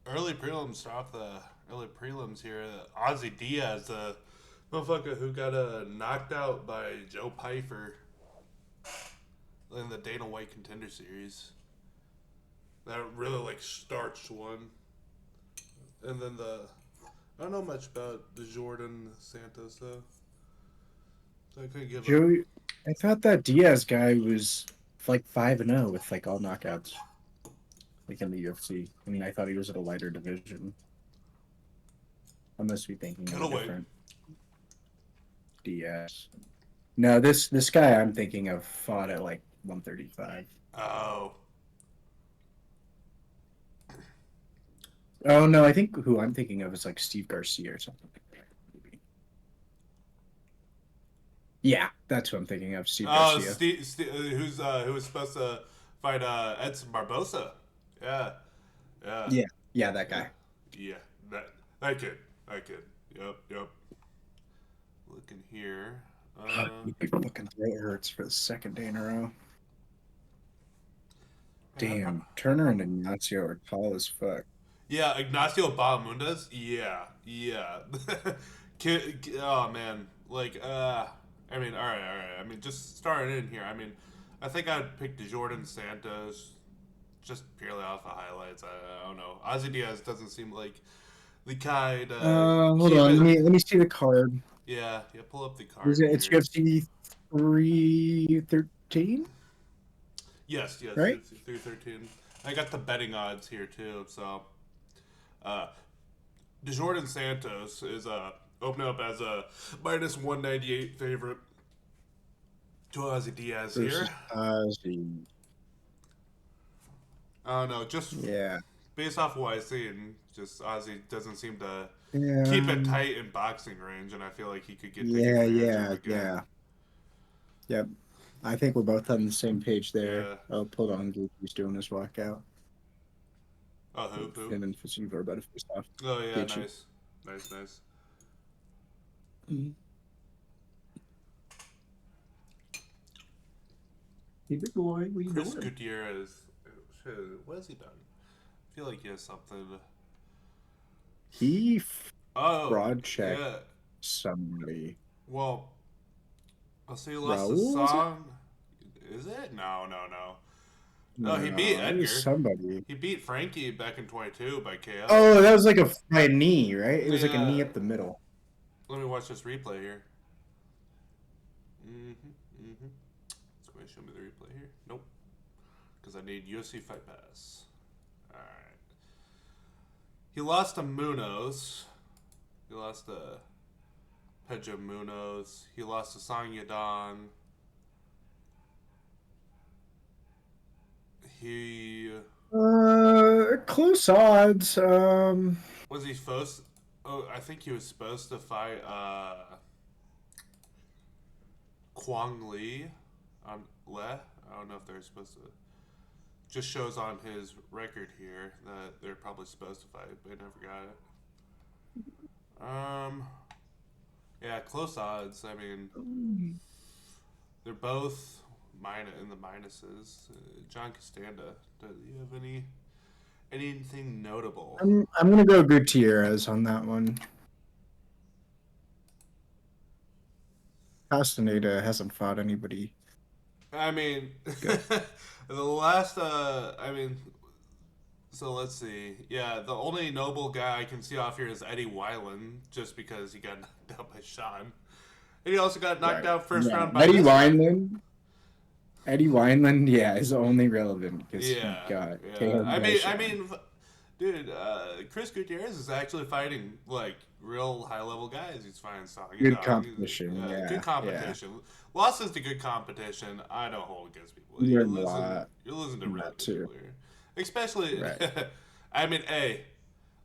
Early prelims. Start off the early prelims here. Ozzy Diaz, the motherfucker who got knocked out by Joe Pyfer in the Dana White Contender Series. That really starched one. And then I don't know much about the Jordan Santos though. So I couldn't give a. Joey, I thought that Diaz guy was like 5-0 with like all knockouts, like in the UFC. I mean, I thought he was at a lighter division. I must be thinking of a Middleweight. different Diaz. No, this guy I'm thinking of fought at like 135. Oh. Oh no, I think who I'm thinking of is like Steve Garcia or something like that. Maybe. Yeah, that's who I'm thinking of, Steve Oh, Garcia. who was supposed to fight Edson Barbosa? Yeah, yeah, Yeah, yeah, that yeah, guy. yeah. That kid. Yep. Looking here. God, my fucking throat hurts for the second day in a row. Man, Damn, Turner and Ignacio are tall as fuck. yeah, Ignacio Bahamundes. Yeah. Oh man, I mean, all right. I mean, just starting in here. I mean, I think I'd pick Jordan Santos just purely off of highlights. I don't know. Ozzy Diaz doesn't seem like the kind. Hold Keep on, it. let me see the card. Yeah. Pull up the Is card it? It's here. UFC 313, Yes, right? UFC 313. I got the betting odds here too. So, uh, Jordan Santos is opening up as a -198 favorite to Ozzy Diaz here. Versus Ozzy. I don't know, just Yeah, based off what I've seen, just Ozzy doesn't seem to keep it yeah, tight in boxing range, and I feel like he could get taken yeah, advantage of yeah, again. yeah. Yep. I think we're both on the same page there. Yeah. Oh, hold on, Gaethje's doing his walkout. Oh, who? Him and Fiziev are about to face off. Oh, yeah, Gaethje. nice. Mhm. Hey, big boy, what you Chris doing? Gutierrez. Shit, what has he done? I feel like he has something. He Oh, fraud checked yeah. somebody. Well, I'll say he lost the Raul, was it? song. Is it? No. No, he beat No, it was Edgar. somebody. He beat Frankie back in 22 by KO. Oh, that was like by a knee, right? It was like a Yeah. knee up the middle. Let me watch this replay here. Mm-hmm. It's going to show me the replay here. Nope. Because I need UFC Fight Pass. Alright. He lost to Munoz. He lost to Pedro Munoz. He lost to Song Yadong. He Close odds. was he supposed. Oh, I think he was supposed to fight Kwang Lee on Le. I don't know if they're supposed to. Just shows on his record here that they're probably supposed to fight, but they never got it. Yeah, close odds. I mean, they're both in the minuses. John Castanda, do you have anything notable? I'm gonna go Gutierrez on that one. Castaneda hasn't fought anybody I mean, good. the last. I mean, so let's see. Yeah, the only noble guy I can see off here is Eddie Wyland, just because he got knocked out by Sean. And he also got knocked Right. out first Yeah. round by this guy. Eddie Wineland, yeah, is only relevant because he Yeah, got yeah. KO'd by I Sean. mean, dude, Chris Gutierrez is actually fighting real high level guys. He's fighting Song Good Yadong. competition. Good Yeah. competition. Losses to good competition. I don't hold against people. You learn a lot You're losing to from really that good too. people here. Especially, Right. I mean, hey,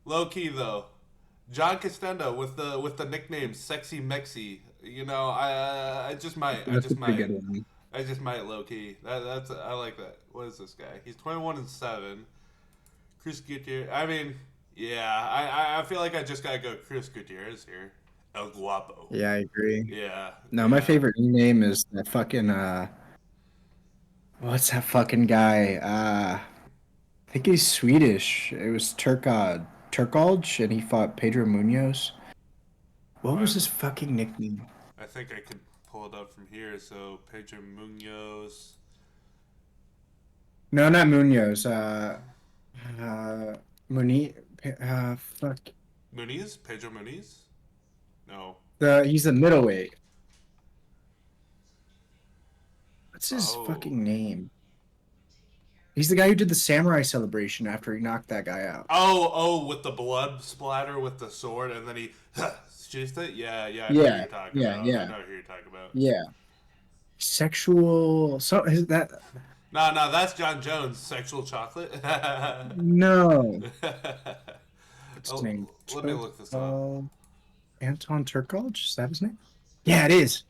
low key though. John Costenda with the nickname Sexy Mexi. You know, I just might. That's a pretty good one. I just might low key. That's I like that. What is this guy? He's 21-7. Chris Gutierrez. I mean, yeah. I feel like I just gotta go Chris Gutierrez here. El Guapo. Yeah, I agree. Yeah, No, my yeah. favorite name is that fucking what's that fucking guy? I think he's Swedish. It was Turkalj, and he fought Pedro Munoz. Oh, What was his fucking nickname? I think I could pull it up from here. So Pedro Munoz. No, not Munoz. Uh, Muni. Fuck. Muniz? Pedro Muniz? No. He's the middleweight. What's his Oh. fucking name? He's the guy who did the samurai celebration after he knocked that guy out. Oh, with the blood splatter with the sword, and then he sheathed it. Yeah, I know who Yeah, you're talking yeah, about. I yeah, know who you're talking about. yeah. Sexual. So is that No, that's John Jones. Sexual chocolate. no? What's his Oh, name? let me look this up. Anton Turkalj? Is that his name? Yeah, it is.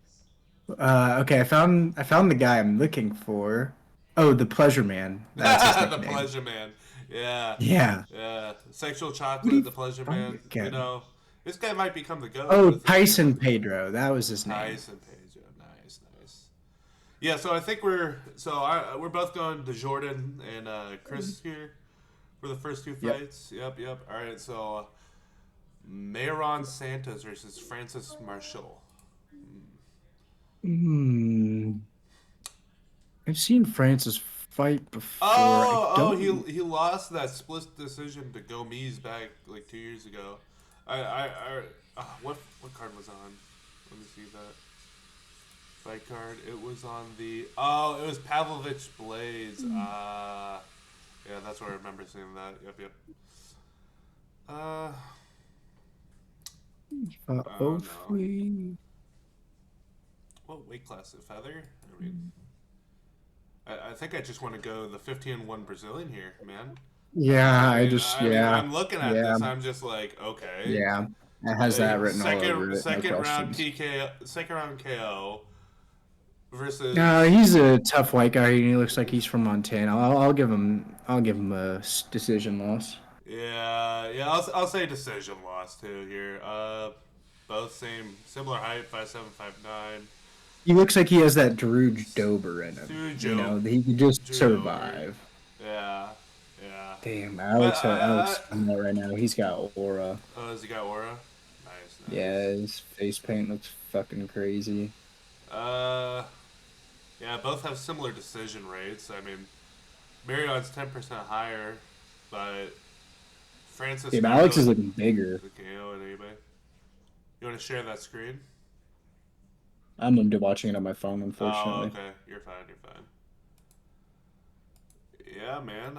Okay, I found the guy I'm looking for. Oh, the Pleasure Man. That's his The nickname. Pleasure Man. Yeah, Yeah. yeah. Sexual Who do chocolate. you The Pleasure find Man. You again? know, this guy might become the goat Oh, with his Tyson camera. Pedro. That was his name. Tyson Page. Nice. Yeah, so I think we're both going to Jordan and Chris here for the first two Yep. fights. Yep. All right, so Mayron Santos versus Francis Marshall. Hmm. I've seen Francis fight before. I Oh, don't. he lost that split decision to Gomes back like 2 years ago. What card was on? Let me see that fight card. It was on it was Pavlovich Blades. Yeah, that's where I remember seeing that. Yep. Uh, oh no. Hopefully. What weight class? A feather? I mean, I think I just want to go the 15-1 Brazilian here, man. Yeah, I just yeah, I'm looking at yeah, this. I'm just like, okay, yeah. It has that written all over it. No second round questions. TK, second round KO No, versus. he's a tough white guy. He looks like he's from Montana. I'll give him. I'll give him a decision loss. Yeah. I'll say decision loss too here. Both similar height, 5'7", 5'9". He looks like he has that Drew Dober in him. Two You Joe know, he could just Drew over. survive. Yeah. Damn, But Alex, I'm there right now. He's got aura. oh, has he got aura? Yeah, Nice. his face paint looks fucking crazy. Uh, yeah, both have similar decision rates. I mean, Marrion's 10% higher, but Francis Damn, might Alex is really looking bigger. the KO at anybody. You want to share that screen? I'm into watching it on my phone, Oh, unfortunately. okay. You're fine. Yeah, man.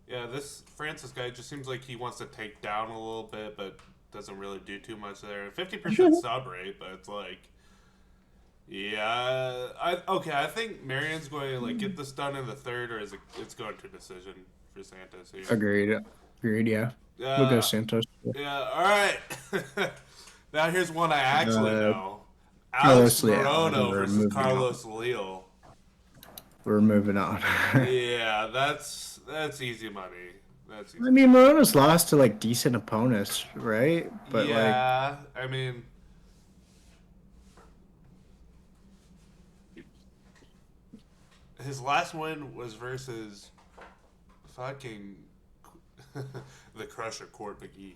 Yeah, this Francis guy just seems like he wants to take down a little bit, but doesn't really do too much there. 50% sub rate, but it's like, yeah, I think Marion's going to like get this done in the third, or is it's going to decision for Santos here? Agreed. Agreed, yeah. We'll go Uh, Santos. yeah. All right. Now here's one I actually Uh, know: Alex Carlos Leal. Morono We're versus moving on. Carlos Leal. We're moving on. Yeah, that's easy money. That's easy I mean, money. Morono's lost to like decent opponents, right? But like, Yeah, I mean, his last win was versus fucking the Crusher Court McGee.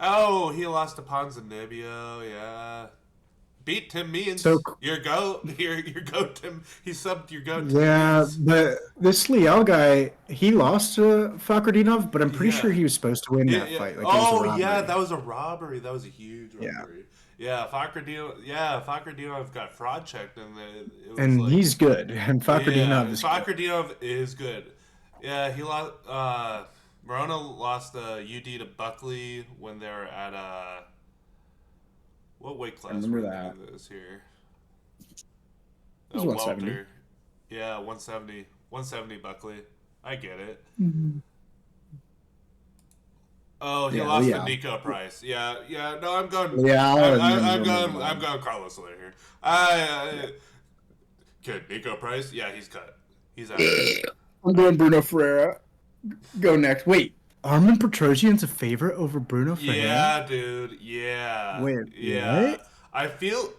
Oh, he lost to Ponzinibbio. Yeah, beat Tim so Means. Your goat. Your goat. Tim. He subbed your goat Tim yeah, Means. but this Leal guy, he lost to Fakradinov, but I'm pretty Yeah. sure he was supposed to win that Yeah. fight. Like it was a Oh, yeah. robbery. That was a robbery. That was a huge Yeah, robbery. Yeah, Fakradinov got fraud checked, and it was and like, he's good, and Fakradinov yeah, is good. Fakradinov is good. Yeah, he lost. Morona lost UD to Buckley when they were at what weight I class remember were they that. in this here? It was 170. Welter. Yeah, 170. 170 Buckley. I get it. Mhm. Oh, he Yeah, lost to Leal. Nico Price. Yeah. No, I'm going. Leal, and then I'm we're going. moving I'm on. going Carlos Soler here. Kid Nico Price. Yeah, he's cut. He's out. I'm going Bruno Ferreira. Go next. Wait, Armin Petrosian's a favorite over Bruno Ferreira? Yeah, dude. Yeah. Wait, Yeah. what? I feel.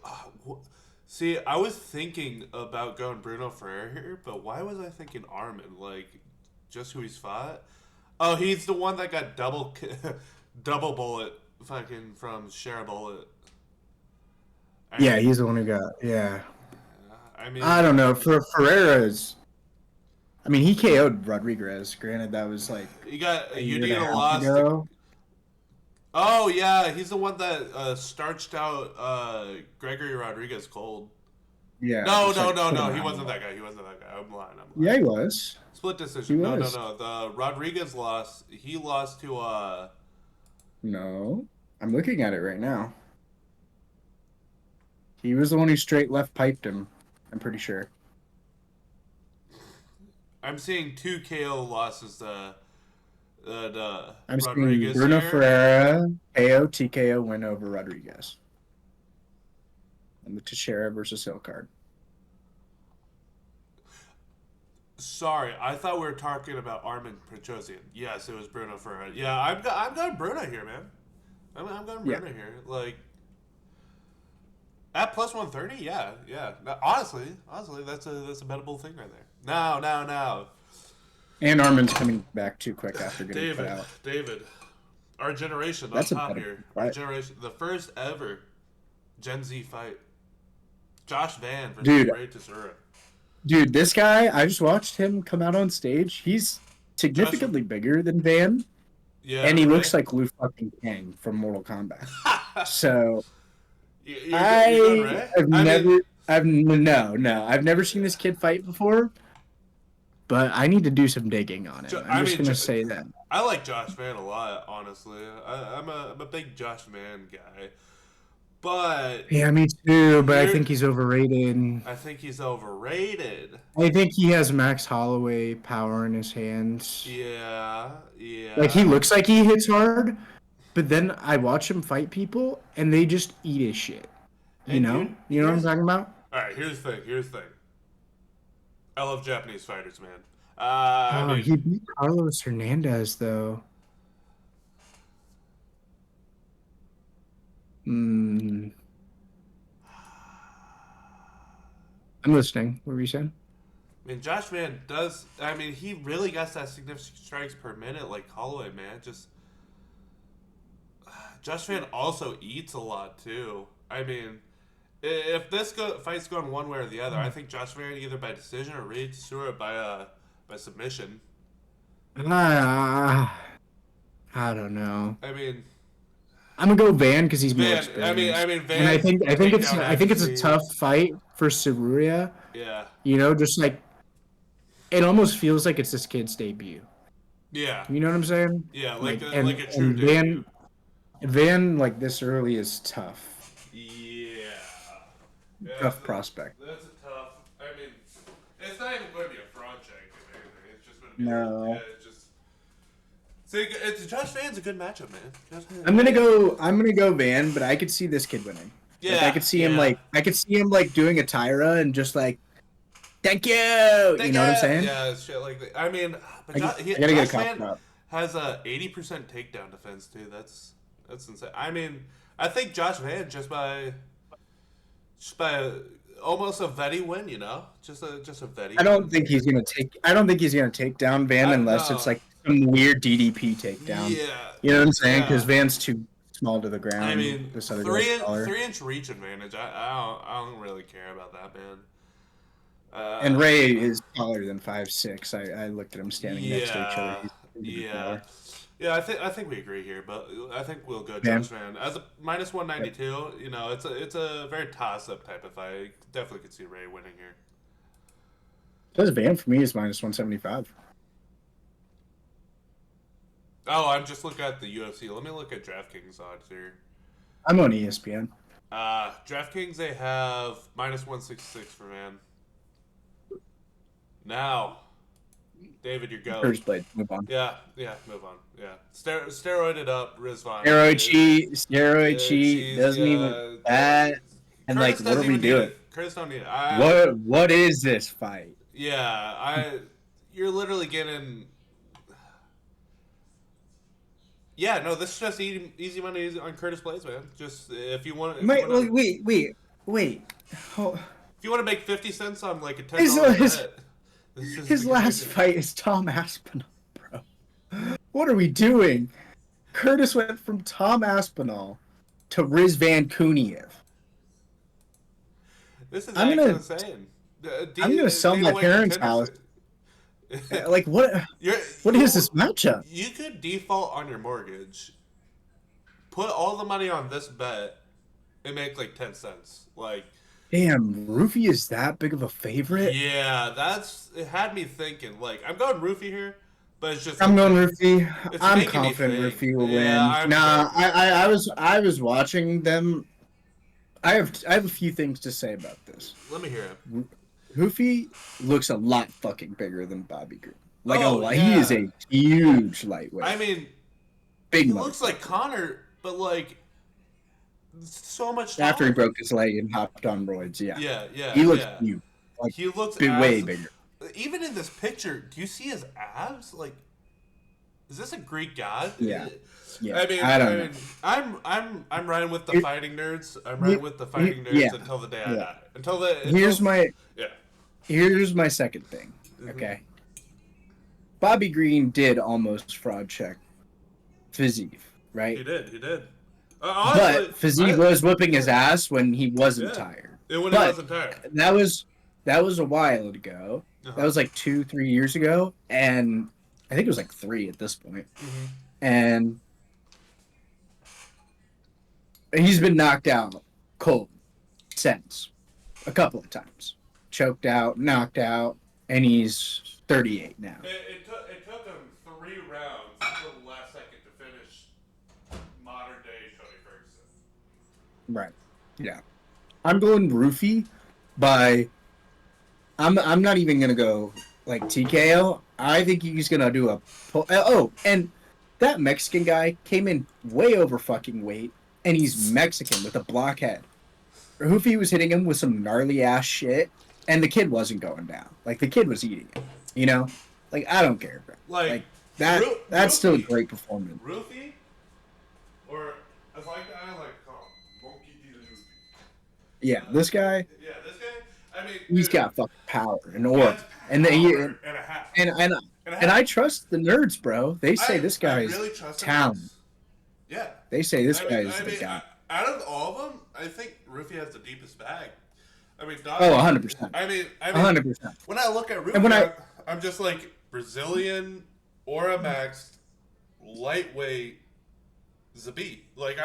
See, I was thinking about going Bruno Ferrer here, but why was I thinking Armin? Like, just who he's fought? Oh, he's the one that got double bullet fucking from Share Bullet. I Yeah, mean, he's the one who got. Yeah, I mean, I don't know. For Pereira's, I mean, he KO'd Rodriguez. Granted, that was like you got a you year and need a a half loss to. ago. Oh yeah, he's the one that starched out Gregory Rodriguez cold. Yeah, No, just no, like no, put no. him He out. wasn't that guy. He wasn't that guy. I'm lying. I'm Yeah, lying. he was. Split He decision. No, no, was. no. The Rodriguez lost. He lost to No, I'm looking at it right now. He was the one who straight left piped him. I'm pretty sure. I'm seeing two KO losses to I'm seeing Rodriguez Bruno here. Ferreira KO TKO win over Rodriguez. And the Teixeira versus Hill card. Sorry, I thought we were talking about Armin Petrosian. Yes, it was Bruno Ferreira. Yeah, I'm going Bruno here, man. I'm going Yeah. Bruno here. Like at plus 130, yeah, yeah. No, honestly, that's a bettable thing right there. Now, And Armin's coming back too quick after getting put David, out. David, our generation on That's a top better here. Our fight. generation, the first ever Gen Z fight. Josh Van versus Dude, Ray Tesura. Dude, this guy, I just watched him come out on stage. He's Josh, significantly bigger than Van, yeah, and he Ray. looks like Liu fucking Kang from Mortal Kombat. So You're going I Ray. have I mean, never, I've never seen this kid fight before. But I need to do some digging on him. I'm I just mean, gonna say that. I like Josh Van a lot. Honestly, I'm a big Josh Van guy, but Yeah, me too. But I here think he's overrated. I think he's overrated. I think he has Max Holloway power in his hands. Yeah, Like he yeah. looks like he hits hard, but then I watch him fight people, and they just eat his shit. You And know? You know what I'm talking about? all right. Here's the thing. Here's the thing. I love Japanese fighters, man. I Oh, mean, he beat Carlos Hernandez though. Hmm. I'm listening. What were you saying? Josh Van does. I mean, he really got that significant strikes per minute, like Holloway, man. Just Josh Van also eats a lot too. I mean, if this fight's going one way or the other, I think Josh Van either by decision or Reed Stewart by submission. Ah, I don't know. I mean, I'm gonna go Van because he's more Van. experienced, Van. and Takedown I think it's a accuracy. tough fight for Saruya. Yeah, You know, just like it almost feels like it's this kid's debut. yeah, You know what I'm saying? yeah. Like Like a true debut. Van like this early is tough, Yeah. Yeah, tough prospect. that's a tough. I mean, it's not even going to be a project or anything. It's just going to be No. yeah, it's just. See, it's Josh Van's a good matchup, man. I'm gonna go Van, but I could see this kid winning. Yeah, Like, yeah. I could see him like doing a Tyra and just like, thank you. You know what I'm saying? Yeah, shit like that. I mean, but I gotta get a Josh cop Van drop. has a 80% takedown defense too. That's insane. I mean, I think Josh Van just by almost a Vetty win, you know, just a Vetty. I don't win. think he's gonna take. I don't think he's gonna take down Van unless it's No. like some weird DDP takedown. Yeah, You know what I'm saying? Because yeah. Van's too small to the ground. I mean, this other guy's taller. 3 inch reach advantage. I don't really care about that, man. And Ray is taller than 5'6". I looked at him standing next to each other. Yeah, He's a bit yeah, taller. yeah. I think we agree here, but I think we'll go Van. Josh Van as a minus 192. You know, it's a very toss up type of fight. Definitely could see Ray winning here. Says Van for me is minus 175. Oh, I'm just looking at the UFC. Let me look at DraftKings odds here. I'm on ESPN. DraftKings they have minus 166 for Van. Now, David, you're go. First blade. Move on. Yeah, move on. Yeah, steroided up Rizvan. Steroid cheat doesn't even that. And like, Curtis what are doesn't we even need doing? it. Curtis don't need it. What is this fight? Yeah, you're literally getting. Yeah, no, this is just easy money on Curtis Blades, man. Just if you want. If you wanna- Wait. Wait. Oh, If you want to make 50 cents on like a his $10 his, bet, this is his the guy. last fight is Tom Aspinall, bro. What are we doing? Curtis went from Tom Aspinall to Rizvan Kuniev. This is I'm actually gonna insane. I'm gonna sell Dana my White parents' contenders. house. Like what? You're, What is this matchup? you could default on your mortgage, put all the money on this bet, and make like 10 cents. Like, Damn, Roofy is that big of a favorite? yeah, it had me thinking. Like, I'm going roofie here, but it's just I'm like, going Roofy. it's I'm making me confident think. Roofy will Yeah, win. I'm Nah, very I was watching them. I have a few things to say about this. Let me hear it. Roofy looks a lot fucking bigger than Bobby Green. Like Oh, he is yeah. a huge lightweight. I mean, Big he looks like motherfucker. Connor, but like so much After he taller. broke his leg and hopped on roids, yeah. Yeah, yeah, He looks yeah. huge. Like He looks way as bigger. even in this picture. Do you see his abs? Like, is this a Greek god? Yeah. Yeah. I mean, I don't know. I'm riding with the Here- fighting nerds. I'm riding with the fighting nerds yeah. until the day I Yeah. die. Yeah. Here's my second thing. Mhm. Okay. Bobby Green did almost fraud check Fiziev, right? He did. He did. But Honestly, Fiziev was whipping his ass when he wasn't yeah. tired. And when he But wasn't tired. that was a while ago. Uh-huh. That was like 2-3 years ago, and I think it was like 3 at this point. Mhm. And he's been knocked out cold since a couple of times, choked out, knocked out, and he's 38 now. It took him 3 rounds until the last second to finish modern day Cody Ferguson. Right. Yeah. I'm going Roofy by. I'm not even gonna go like TKO. I think he's gonna do a. Oh, and that Mexican guy came in way over fucking weight, and he's Mexican with a blockhead. Roofy was hitting him with some gnarly ass shit, and the kid wasn't going down. Like the kid was eating it. You know, like I don't care, bro. Like that. That's still a Roofy- great performance. Roofy, or as I like to call him, Monkey D. the Roofy. Yeah, this guy. Yeah, this guy. I mean, He's dude, got fucking power and he aura, has and power and a half. and I trust the nerds, bro. They say this guy's really trust him. talent. Yeah. They say this guy is I the mean, guy. out of all of them, I think Roofy has the deepest bag. I mean, not. Oh, 100%. I mean, 100%. when I look at Roofy, And when I'm just like Brazilian, Aura Max, lightweight, Zabit. Like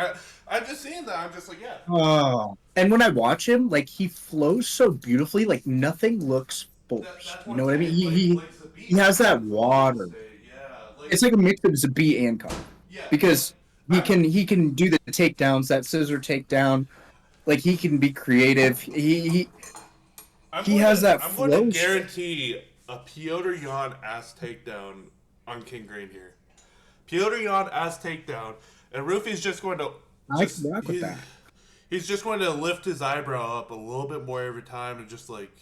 I'm just seeing that. I'm just like, yeah. Oh, and when I watch him, like he flows so beautifully, like nothing looks forced. That's You know what I mean? I'm saying. Zabit He has that flows water. Yeah. It's like a mix of Zabit and Connor yeah, because he can do the takedowns, that scissor takedown. Like he can be creative. He has that I'm flow. going to guarantee a Piotr Jan ass takedown on King Green here. Piotr Jan ass takedown, and Roofy's just going to. I can rock with that. He's just going to lift his eyebrow up a little bit more every time, and just like,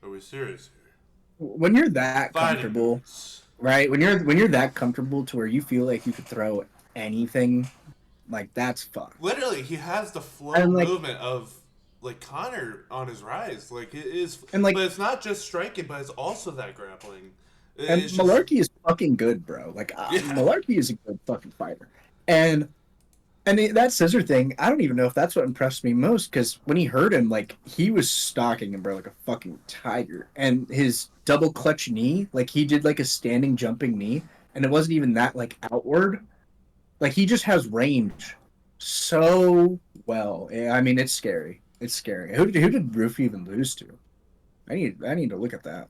are we serious here? When you're that Fighting comfortable, nerds. right? When you're that comfortable to where you feel like you could throw anything, like that's fun. Literally, he has the flow And, like- movement of like Connor on his rise. Like it is, And, like- but it's not just striking, but it's also that grappling. And It's just- Malarkey is fucking good, bro. Like Yeah. Malarkey is a good fucking fighter. And that scissor thing, I don't even know if that's what impressed me most. Because when he hurt him, like he was stalking him, bro, like a fucking tiger. And his double clutch knee, like he did like a standing jumping knee, and it wasn't even that like outward. Like he just has range so well. I mean, it's scary. It's scary. Who did Roof even lose to? I need to look at that.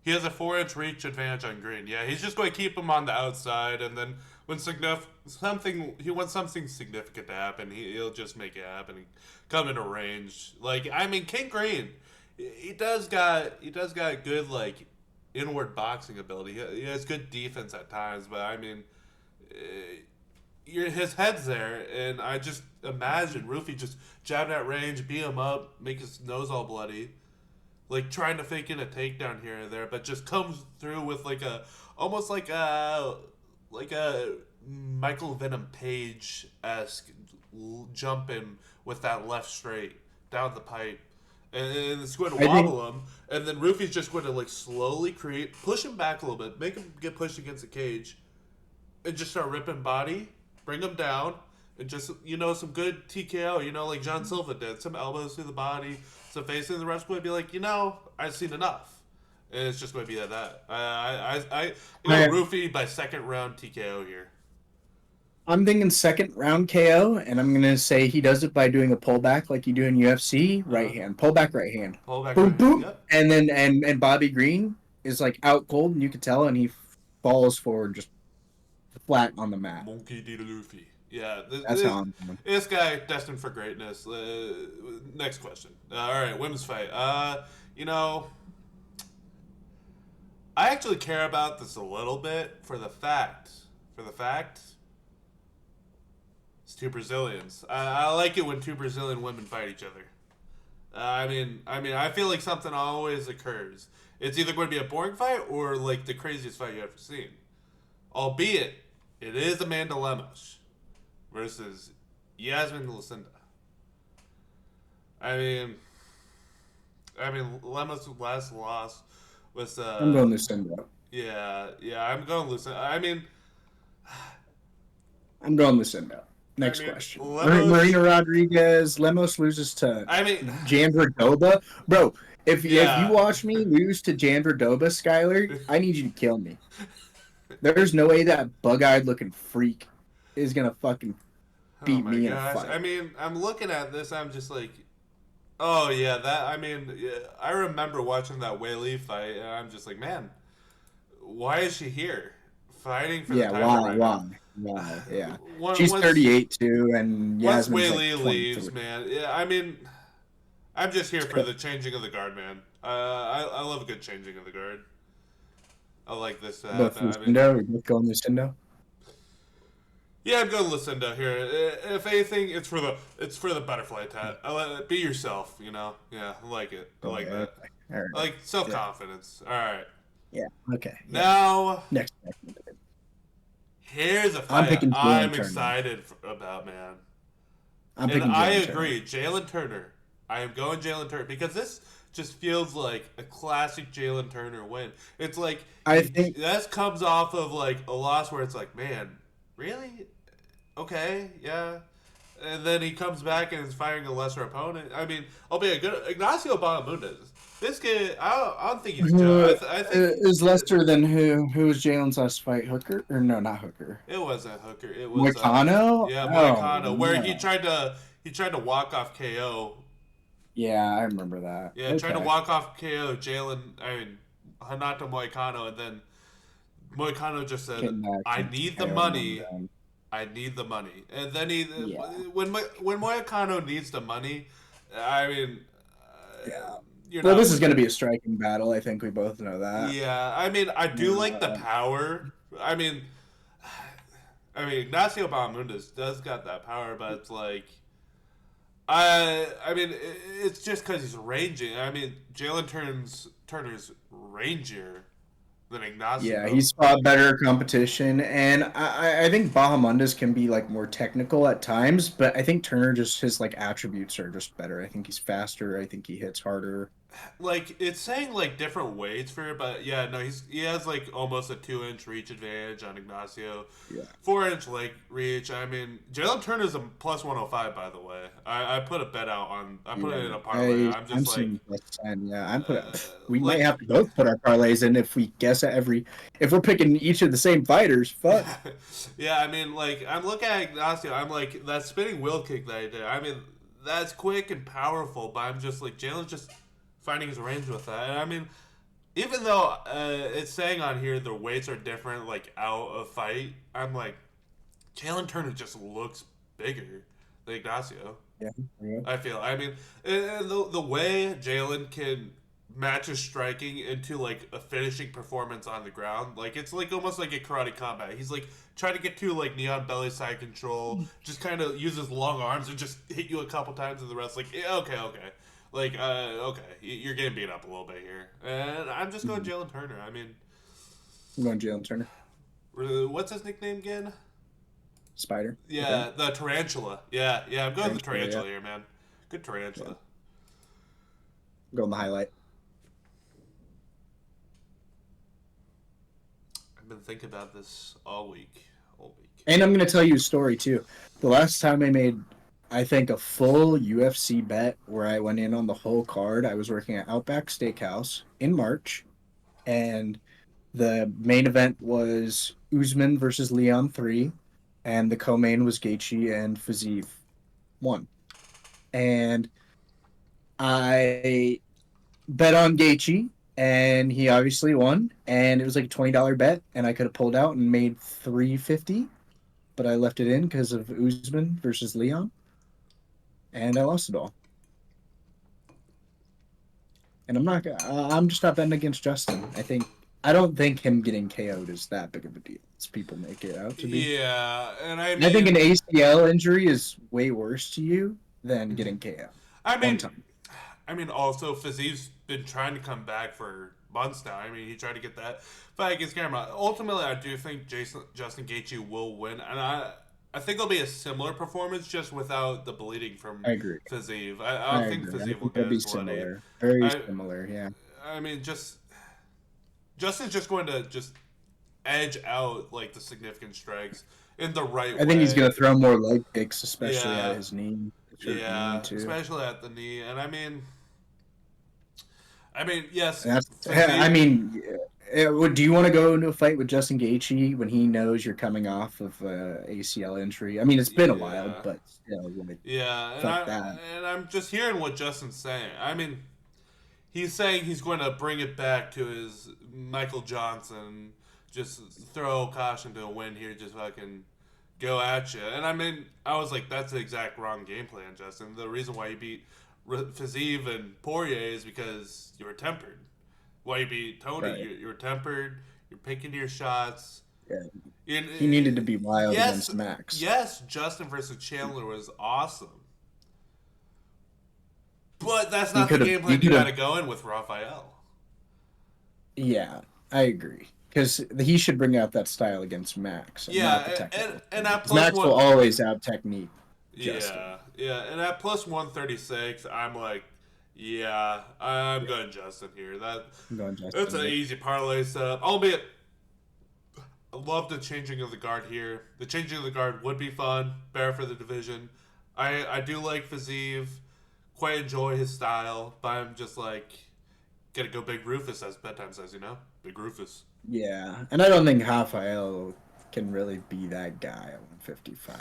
He has a 4-inch reach advantage on Green. Yeah, he's just going to keep him on the outside, and then when he wants something significant to happen, he'll just make it happen and come into range. Like I mean, King Green, he does got good like inward boxing ability. He has good defense at times, but I mean, his head's there, and I just imagine Roofy just jabbing at range, beat him up, make his nose all bloody. Like trying to fake in a takedown here or there, but just comes through with like almost like a Michael Venom Page-esque jumping with that left straight. down the pipe, and it's going to I think wobble him, and then Rufy's just going to like slowly push him back a little bit, make him get pushed against the cage, and just start ripping body, bring him down, and just some good TKO, like John Silva did, some elbows through the body, some facing the rest would be like, I've seen enough. And it's just going to be like that. Rufy by second round TKO here. I'm thinking second round KO, and I'm gonna say he does it by doing a pullback like you do in UFC, right hand, pullback right hand, Pullback boom right hand. boom, Yep. and then and Bobby Green is like out cold, and you can tell, and he falls forward just flat on the mat. Monkey D. Luffy. Yeah, That's how I'm doing. this guy destined for greatness. Next question. All right, women's fight. I actually care about this a little bit for the fact it's two Brazilians. I like it when two Brazilian women fight each other. I feel like something always occurs. It's either going to be a boring fight or like the craziest fight you've ever seen. Albeit, it is Amanda Lemos versus Yasmin Lucinda. Lemos' last loss was. I'm going Lucinda. Yeah, I'm going Lucinda. I'm going Lucinda. Next question. Lemos, Marina Rodriguez. Lemos loses to Jan Verdoba. Bro, if you watch me lose to Jan Verdoba, Skyler, I need you to kill me. There's no way that bug-eyed looking freak is going to fucking beat me in a fight. I'm looking at this. I'm just like, oh, yeah, I remember watching that Wei Li fight, and I'm just like, man, why is she here? Fighting for the title Why? Yeah. She's 38 too, and once Yasmin's Wei Li like leaves, man. Yeah, I'm just here for the changing of the guard, man. I love a good changing of the guard. I like this. Both Lucinda, we're both going Lucinda. Yeah, I'm going Lucinda here. If anything, it's for the butterfly tat. Be yourself, Yeah, I like it. I like that. Right. I like self-confidence. All right. Yeah. Okay. Now, next. Here's a fight I'm excited about, man. I agree. Jalen Turner. I am going Jalen Turner because this just feels like a classic Jalen Turner win. It's like I think that comes off of like a loss where it's like, man, really? Okay, yeah. And then he comes back and is fighting a lesser opponent. I'll be a good Ignacio Bahamondes. This kid, I don't think he's good. I think is Lester than who? Who was Jalen's last fight? Hooker or no, not Hooker. It wasn't Hooker. It was Moicano. Moicano, where he tried to walk off KO. Yeah, I remember that. Yeah, tried to walk off KO Hanato Moicano, and then Moicano just said, "I need the money. I need the money." And then when Moicano needs the money, this is going to be a striking battle. I think we both know that. Yeah, I do like the power. Ignacio Bahamondes does got that power, but it's like, it's just because he's ranging. Jalen Turner's rangier than Ignacio. Yeah, he's fought better competition, and I think Bahamondes can be like more technical at times, but I think Turner his like attributes are just better. I think he's faster. I think he hits harder. Like, it's saying like different weights for it, but yeah, no, he has like almost a 2-inch reach advantage on Ignacio. Yeah. 4-inch leg reach. Jalen Turner's a plus 105, by the way. I put a bet out on. I put it in a parlay. I'm seeing plus 10. Yeah, we might have to both put our parlays in if we guess at if we're picking each of the same fighters. Fuck. Yeah, I'm looking at Ignacio. I'm like, that spinning wheel kick that he did. That's quick and powerful, but I'm just like, Jalen's just finding his range with that. And even though it's saying on here the weights are different, like out of fight, I'm like, Jalen Turner just looks bigger than Ignacio. Yeah. I feel. The way Jalen can match his striking into like a finishing performance on the ground, like it's like almost like a karate combat. He's like trying to get to like neon belly side control, just kind of uses long arms and just hit you a couple times, and the rest like, okay. Like, okay, you're getting beat up a little bit here. And I'm just going Jalen Turner. I'm going Jalen Turner. What's his nickname again? Spider. Yeah, the Tarantula. Yeah, I'm going the Tarantula here, man. Good Tarantula. Go on the highlight. I've been thinking about this all week. All week. And I'm gonna tell you a story too. The last time I made, I think, a full UFC bet where I went in on the whole card, I was working at Outback Steakhouse in March, and the main event was Usman versus Leon 3, and the co-main was Gaethje and Fiziev 1. And I bet on Gaethje, and he obviously won. And it was like a $20 bet, and I could have pulled out and made 350, but I left it in because of Usman versus Leon, and I lost it all. And I'm just not betting against Justin. I don't think him getting KO'd is that big of a deal as people make it out to be. Yeah, and I think an ACL injury is way worse to you than getting KO I one mean, time. also Fiziev's been trying to come back for months now. I mean, he tried to get that fight against Gamrot. Ultimately, I do think Justin Gaethje will win, and I think it'll be a similar performance, just without the bleeding from I agree. Fiziev. I I don't think agree. I Fiziev will think get that'd be as bloody. similar. Very I similar, yeah. I mean, just Justin's just going to just edge out like the significant strikes in the right I think he's way. gonna throw more leg kicks, especially at Yeah, his knee. His hurt knee yeah, too. especially at the knee. And I mean, yes, And I Fiziev. mean, do you want to go into a fight with Justin Gaethje when he knows you're coming off of ACL injury? I mean, it's been a while, Yeah, but still, like, yeah, fuck that. and I'm just hearing what Justin's saying. I mean, he's saying he's going to bring it back to his Michael Johnson, just throw caution to a wind here, just fucking go at you. And I mean, I was like, that's the exact wrong game plan, Justin. The reason why you beat Fiziev and Poirier is because you were tempered. Why you beat Tony? Right. You were tempered. You're picking your shots. Yeah. And, He needed to be wild yes, against Max. yes, Justin versus Chandler was awesome. But that's He not the could have. game He plan you could got have. to go in with Raphael. Yeah, I agree. Because he should bring out that style against Max, and not the Yeah, technical. and at Because plus Max will one, always out technique Justin. yeah, yeah, and at plus 136, I'm like, yeah, I'm Yeah, going Justin here. I'm going That's Justin. an Yep. easy parlay setup. Albeit, I love the changing of the guard here. The changing of the guard would be fun, better for the division. I do like Fiziev, quite enjoy his style, but I'm just like, gotta go Big Rufus, as bedtime says, Big Rufus. Yeah, and I don't think Rafael can really be that guy at 155. I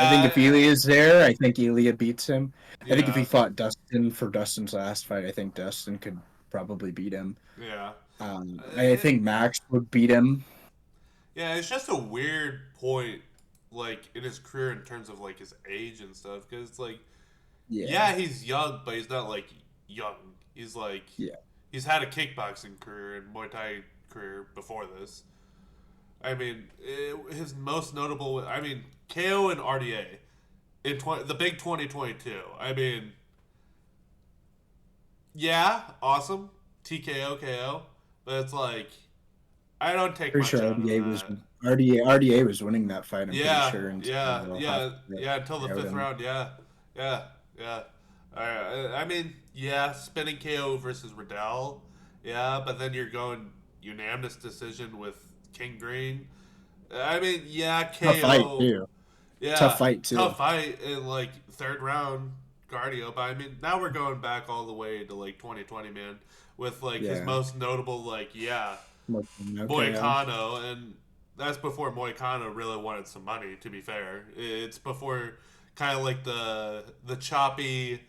think if Yeah, Ilya is there, I think Ilya beats him. I think if he yeah, fought Dustin for Dustin's last fight, I think Dustin could probably beat him. yeah. I think Max would beat him. Yeah, it's just a weird point, like in his career in terms of like his age and stuff. Because it's like, Yeah, yeah, he's young, but he's not like young. He's like, yeah, he's had a kickboxing career and Muay Thai career before this. I mean, his most notable, I mean, KO and RDA in the big 2022. I mean, yeah, awesome, TKO KO, but it's like I don't take pretty much sure out of RDA was that. RDA was winning that fight. I'm pretty Yeah, sure yeah, until yeah, yeah. Until the KO'd fifth him. round, yeah, yeah, yeah. I mean, yeah, spinning KO versus Riddell, yeah, but then you're going unanimous decision with King Green. I mean, yeah, Tough fight KO, too. Tough yeah, fight too. tough fight in like third round cardio. But I mean, now we're going back all the way to like 2020, man, with like his Yeah. most notable, like, yeah, Okay. Moicano, and that's before Moicano really wanted some money. To be fair, it's before kind of like the choppy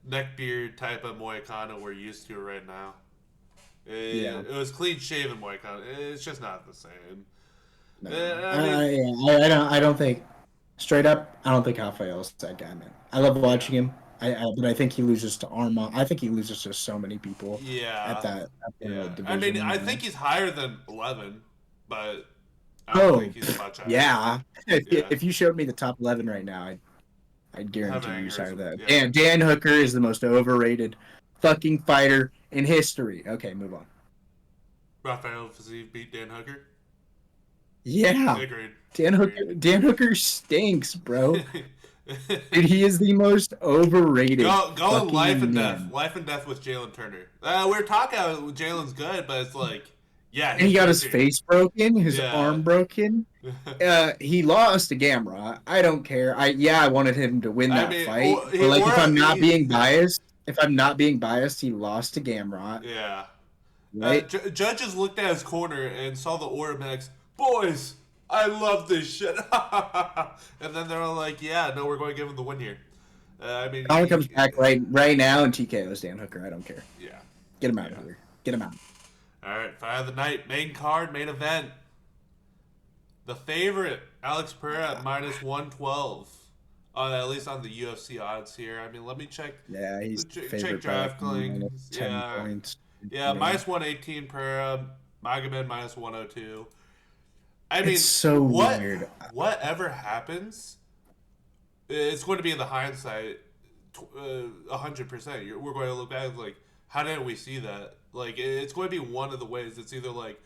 neckbeard type of Moicano we're used to right now. Yeah. It was clean shaven Moicano. It's just not the same. No. I mean, I don't think straight up. I don't think Rafael's that guy, man. I love yeah, watching him. But I think he loses to Arma. I think he loses to so many people at yeah, that yeah. I mean, division. I think he's higher than 11, but I don't think Oh, he's much higher. yeah. Yeah, If you showed me the top 11 right now, I'd have guarantee you he's angers. higher than that. Yeah, Dan Hooker is the most overrated fucking fighter in history. Okay, move on. Rafael Fiziev beat Dan Hooker. Yeah, Agreed. Dan Agreed. Hooker. Dan Hooker stinks, bro. Dude, he is the most overrated Going fucking man. life and death with Jalen Turner. We're talking Jalen's good, but it's like, yeah, And he's he got right his there. face broken, his Yeah. arm broken. He lost to Gamrot. I don't care. I wanted him to win I that mean, fight, but like yeah, if I'm not being biased, he lost to Gamrot, yeah. right? Judges looked at his corner and saw the Oramax. Boys, I love this shit. And then they're all like, yeah, no, we're going to give him the win here. I mean, Colin comes back right now and TKO's Dan Hooker. I don't care. yeah, Get him out yeah. of here. Get him out. All right, fight of the night, main card, main event. The favorite, Alex Pereira at minus 112. At least on the UFC odds here. I mean, let me check. Yeah, he's Check favored by like DraftKings. 10 points. Yeah, minus 118 Pereira. Magomed minus 102. I It's mean, so weird. whatever happens, it's going to be in the hindsight, 100%. We're going to look back like, how didn't we see that? Like, it's going to be one of the ways. It's either like,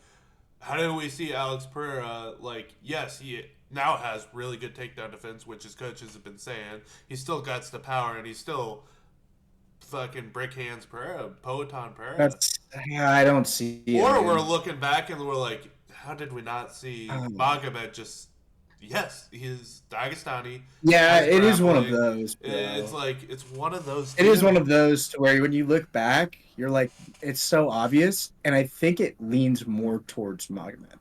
how did we see Alex Pereira? Like, yes, he now has really good takedown defense, which his coaches have been saying. He still got the power, and he's still fucking brick hands Pereira, Poetan Pereira. That's I don't see it, Or we're man. looking back and we're like, how did we not see Magomed just? Yes, he's Dagestani. Yeah, Has it is one of grappling. those, It's bro. like it's one of those. It is one Two. of those to where when you look back, you're like, it's so obvious, and I think it leans more towards Magomed.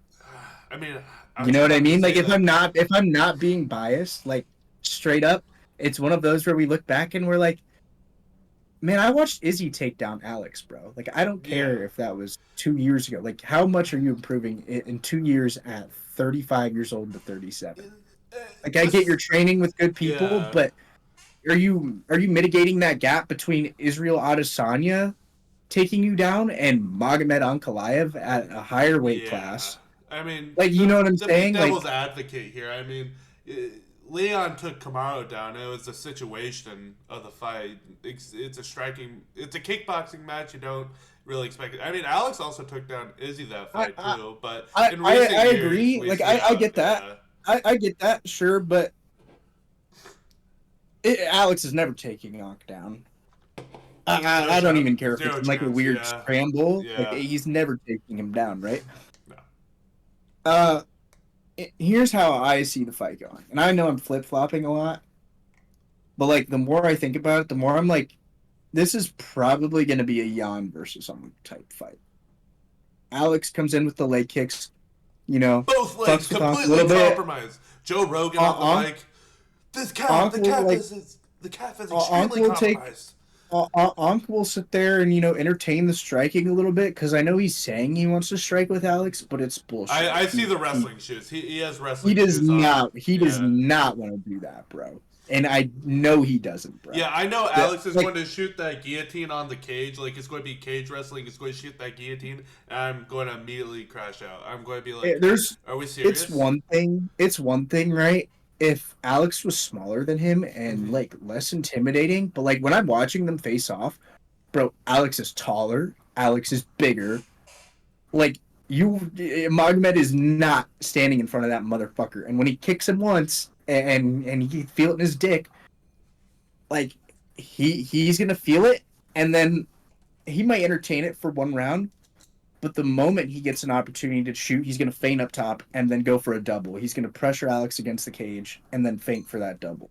I mean, I You know try what I not to mean? Like say that. if I'm not being biased, like straight up, it's one of those where we look back and we're like, man, I watched Izzy take down Alex, bro. Like I don't Yeah. care if that was 2 years ago. Like how much are you improving in 2 years at 35 years old to 37? Like I get This. your training with good people, Yeah. but are you mitigating that gap between Israel Adesanya taking you down and Magomed Ankalaev at a higher weight Yeah. class? I mean, Like you know what I'm to be saying? Like devil's advocate here, I mean, Leon took Kamaru down. It was the situation of the fight. It's it's a kickboxing match. You don't really expect it. I mean, Alex also took down Izzy that I fight I, too. But I, in I recent I years, agree. we Like see I how, get that. yeah, I get that, sure, but Alex is never taking Ankh down. no I don't shot, even care if it's zero in like a chance. weird Yeah, scramble. Like yeah, he's never taking him down, right? no, Uh, Here's how I see the fight going, and I know I'm flip flopping a lot, but like the more I think about it, the more I'm like, this is probably going to be a Jan versus Ankh type fight. Alex comes in with the leg kicks, you know, both legs fucks with Ankh a completely little bit. compromised. Joe Rogan on the Ankh, mic. Ankh The will calf like is Ankh extremely will take compromised. Ankh will sit there and entertain the striking a little bit because I know he's saying he wants to strike with Alex, but it's bullshit. I see the wrestling shoes. He has He wrestling does shoes on. not he does Yeah. not want to do that, bro. And I know he doesn't, bro. Yeah, I know The, Alex is like going to shoot that guillotine on the cage. Like, it's going to be cage wrestling. It's going to shoot that guillotine, and I'm going to immediately crash out. I'm going to be like, there's are we serious? it's one thing, right? If Alex was smaller than him and Mm-hmm. like less intimidating, but like when I'm watching them face off, bro, Alex is taller, Alex is bigger. Like Magomed is not standing in front of that motherfucker. And when he kicks him once and he can feel it in his dick, like he's gonna feel it, and then he might entertain it for one round. But the moment he gets an opportunity to shoot, he's gonna feint up top and then go for a double. He's gonna pressure Alex against the cage and then feint for that double.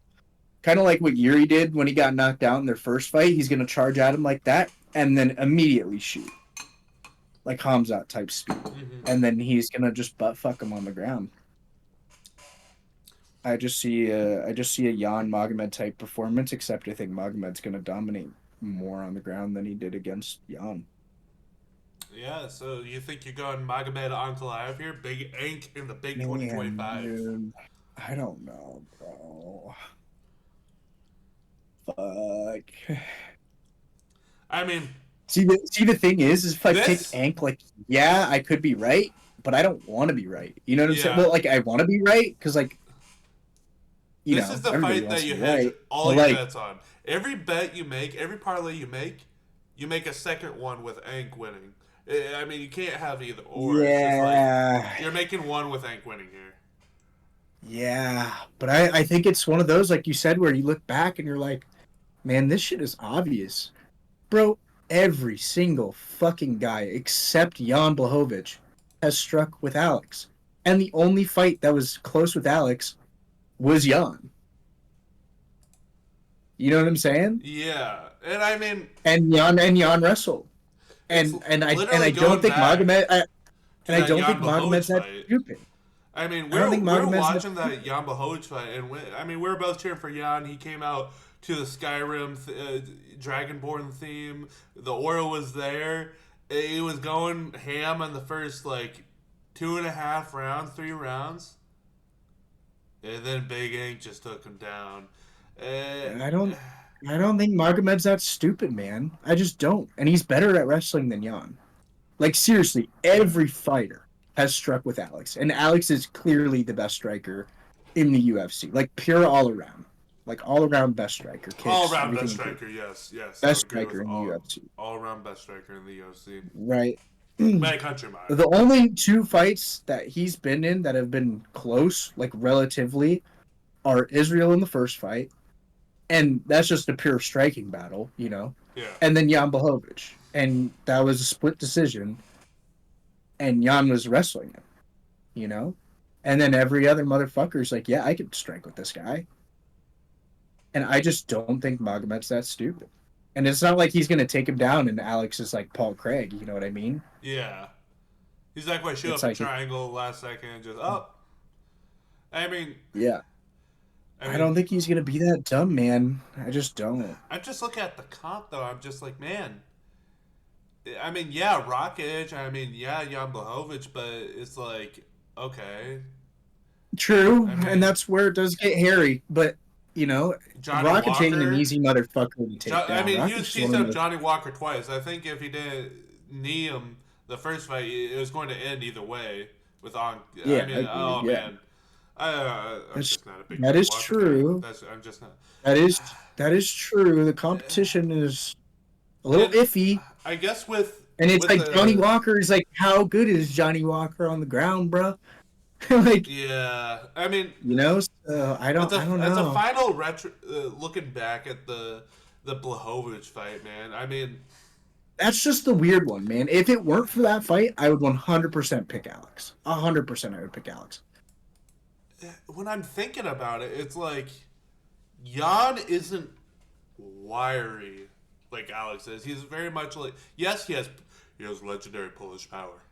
Kind of like what Yuri did when he got knocked out in their first fight. He's gonna charge at him like that and then immediately shoot, like Hamzat type speed, Mm-hmm. and then he's gonna just butt fuck him on the ground. I just see a Jan Magomed type performance, except I think Magomed's gonna dominate more on the ground than he did against Jan. Yeah, so you think you're going Magomed Ankalaev here? Big Ank in the Big Man, 2025. dude, I don't know, bro. Fuck. I mean, See the thing is if I pick this, Ank, like, yeah, I could be right, but I don't want to be right. You know what I'm saying? yeah, Well, like, I want to be right because, like, this is the everybody fight wants that to you be hedge right, all but your like, bets on. Every bet you make, every parlay you make a second one with Ank winning. I mean, you can't have either or. It's just like yeah. you're making one with Ank winning here. Yeah, but I think it's one of those, like you said, where you look back and you're like, man, this shit is obvious. Bro, every single fucking guy except Jan Blachowicz has struck with Alex. And the only fight that was close with Alex was Jan. You know what I'm saying? Yeah, and I mean, And Jan wrestled. it's And I literally don't going think back to that Jan Blachowicz Magomed's that fight. stupid. I mean, I don't think we're Magomed's that watching that stupid. Jan Blachowicz fight, and I mean, we're both cheering for Jan. He came out to the Skyrim Dragonborn theme. The aura was there. He was going ham in the first like 2.5 rounds, 3 rounds, and then Big Ank just took him down. Uh, I don't I don't think Magomed's that stupid, man. I just don't. And he's better at wrestling than Jan. Like seriously, every fighter has struck with Alex, and Alex is clearly the best striker in the UFC. Like pure all around, like all around best striker, all kicks, around best everything included. striker, yes, yes, I would Best agree with striker in the UFC, all around best striker in the UFC. right? My country mine. The only two fights that he's been in that have been close, like relatively, are Israel in the first fight, and that's just a pure striking battle, you know. Yeah. And then Jan Blachowicz, and that was a split decision, and Jan was wrestling him, you know. And then every other motherfucker's like, yeah, I could strike with this guy, and I just don't think Magomed's that stupid. And it's not like he's gonna take him down, and Alex is like Paul Craig, you know what I mean? Yeah. He's not going to show It's up in like, triangle last second and just up. I mean, yeah, I I mean, don't think he's gonna be that dumb, man. I just don't. I'm just looking at the comp though. I'm just like, man. I mean, yeah, Rockage. I mean, yeah, Jan Blachowicz, but it's like, okay. True, I and mean, that's where it does get hairy. But you know, Johnny Rocket ain't an Walker. easy motherfucker to take I down. mean, he Rocket's was just one pieced of up those. Johnny Walker twice. I think if he didn't knee him the first fight, it was going to end either way. With on, I Yeah, I mean, agree. oh Yeah, man, I'm that's just not a big that Johnny is Walker fan. true. I'm just not. That is true. The competition is a little And iffy, I guess and it's with like Johnny the Walker is like, how good is Johnny Walker on the ground, bro? Like, yeah, I mean, you know, so with I don't as a know. final retro, looking back at the Blachowicz fight, man. I mean, That's just the weird one, man. If it weren't for that fight, I would 100% pick Alex. 100% I would pick Alex. when I'm thinking about it, it's like Jan isn't wiry like Alex is. He's very much like yes, he has legendary Polish power,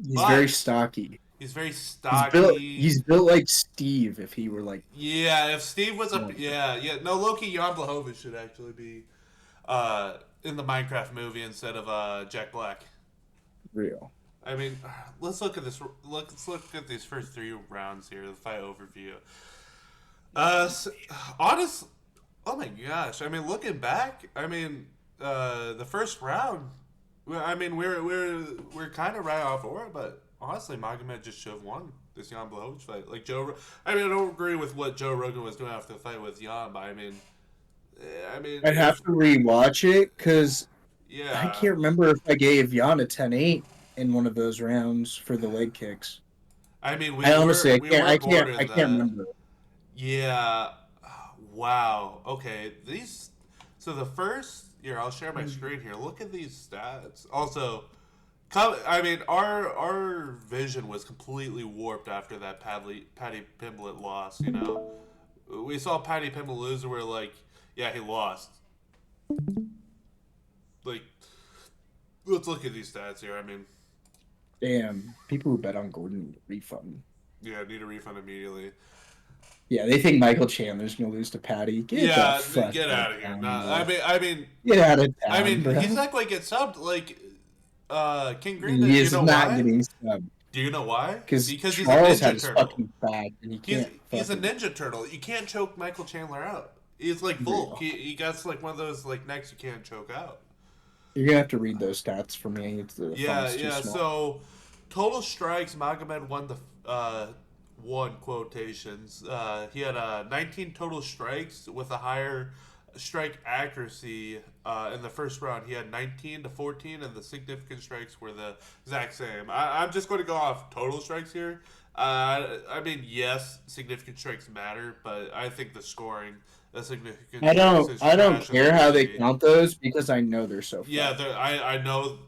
He's very but stocky. he's very He's built. stocky. He's built like Steve if he were like. Yeah, if Steve was a Oh, yeah. No, Loki Jan Blachowicz should actually be in the Minecraft movie instead of Jack Black. real. I mean, let's look at this. Let's look at these first 3 rounds here. The fight overview. S honest. Oh my gosh! I mean, looking back, I mean, the first round. I mean, we're kind of right off order, but honestly, Magomed just should have won this Jan Blachowicz fight. Like I mean, I don't agree with what Joe Rogan was doing after the fight with Jan, but I mean, I'd have if to rewatch it because I yeah, can't remember if I gave Jan a 10-8 in one of those rounds for the leg kicks. I mean, I honestly, I we can't, were I can't, I bordering can't the remember. yeah. Wow. Okay. These. So the first here, I'll share my screen here. Look at these stats. Also, I mean, our vision was completely warped after that Patty Pimblett loss. You know, we saw Patty Pimblett lose, and we're like, yeah, he lost. Like, let's look at these stats here. I mean, Damn, people who bet on Gordon need a refund. yeah, need a refund immediately. Yeah, they think Michael Chandler's gonna lose to Patty. Get the Yeah, fuck get out of out of here. No, town, bro. I mean, Get out of town, he's bro. not going to get subbed like King Green. Do He you is know not why? getting subbed Do you know why? because Because he's a Charles had Ninja his Turtle. fucking bag and he can't He's a fucking Ninja Turtle. You can't choke Michael Chandler out. He's like Volk. real. He got like one of those like necks you can't choke out. You're gonna have to read those stats for me. The Yeah, font's too yeah. small. So total strikes, Magomed won the one quotations. He had 19 total strikes with a higher strike accuracy in the first round. He had 19 to 14, and the significant strikes were the exact same. I'm just going to go off total strikes here. I mean, yes, significant strikes matter, but I think the scoring of significant I strikes don't is I don't trash in the care how they UFC. count those because I know they're so Yeah, fucked. I know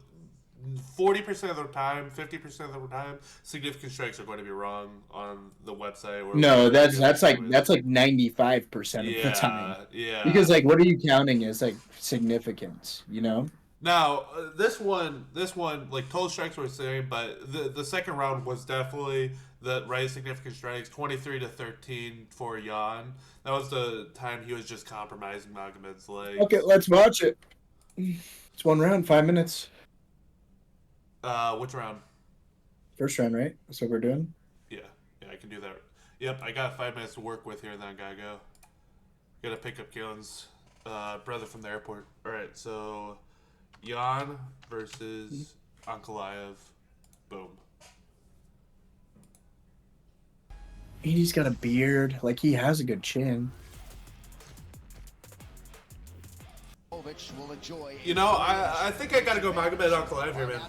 40% of the time, 50% of the time, significant strikes are going to be wrong on the website or No, whatever they that's affiliate like with. 95% of the time. Yeah, yeah. Because like what are you counting as like significance, you know? Now this one, like total strikes were the same, but the second round was definitely the right significant strikes, 23-13 for Jan. That was the time he was just compromising Magomed's Okay, legs. let's watch it. It's one round, 5 minutes. Which round? First round, right? That's what we're doing. Yeah, yeah, I can do that. Yep, I got 5 minutes to work with here, and then I gotta go. Gotta pick up Galen's brother from the airport. All right, so Jan versus Ankalaev. Boom. And he's got a beard. Like he has a good chin. You know, I think I gotta go Magomed Ankalaev here, man.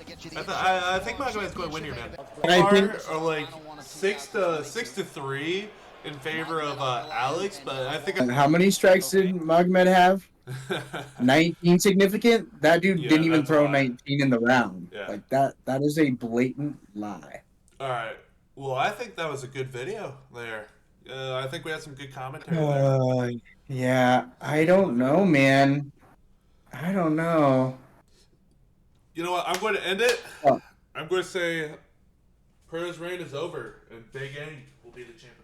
I think Magomed's going to win here, man. I think Are like 6-3 in favor of Alex, but I think. how many strikes did Magomed have? 19 significant? That dude Yeah, didn't even that's a throw lie. 19 in the round. Yeah. Like that is a blatant lie. All right. Well, I think that was a good video there. I think we had some good commentary there. Uh, yeah, I don't know, man. I don't know. You know what? I'm going to end it. Oh, I'm going to say Pereira's reign is over, and Big Ank will be the champion.